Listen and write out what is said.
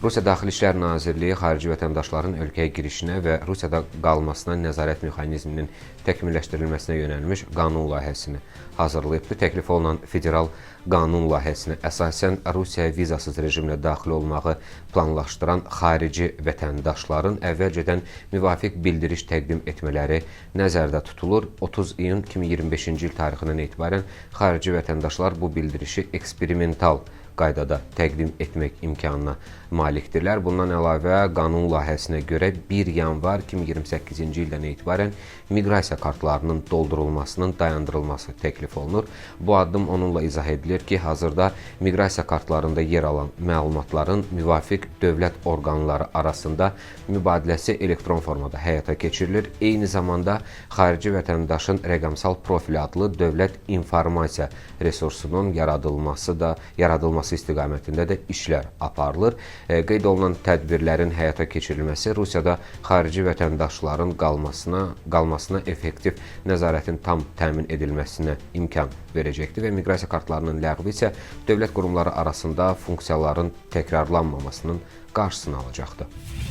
Rusiya Daxili İşlər Nazirliyi xarici vətəndaşların ölkəyə girişinə və Rusiyada qalmasına nəzarət mexanizminin təkmilləşdirilməsinə yönəlmiş qanun layihəsini hazırlayıbdır. Təklif olunan federal qanun layihəsinə əsasən Rusiyaya vizasız rejimlə daxil olmağı planlaşdıran xarici vətəndaşların əvvəlcədən müvafiq bildiriş təqdim etmələri nəzərdə tutulur. 30 iyun 2025-ci il tarixindən etibarən xarici vətəndaşlar bu bildirişi eksperimental qaydada təqdim etmək imkanına malikdirlər. Bundan əlavə, qanun layihəsinə görə 1 yanvar 2028-ci ildən etibarən miqrasiya kartlarının doldurulmasının dayandırılması təklif olunur. Bu addım onunla izah edilir ki, hazırda miqrasiya kartlarında yer alan məlumatların müvafiq dövlət orqanları arasında mübadiləsi elektron formada həyata keçirilir. Eyni zamanda xarici vətəndaşın rəqəmsal profili adlı dövlət informasiya resursunun yaradılması istiqamətində də işlər aparılır. Qeyd olunan tədbirlərin həyata keçirilməsi Rusiyada xarici vətəndaşların qalmasına effektiv nəzarətin tam təmin edilməsinə imkan verəcəkdir və miqrasiya kartlarının ləğvi isə dövlət qurumları arasında funksiyaların təkrarlanmamasının qarşısını alacaqdır.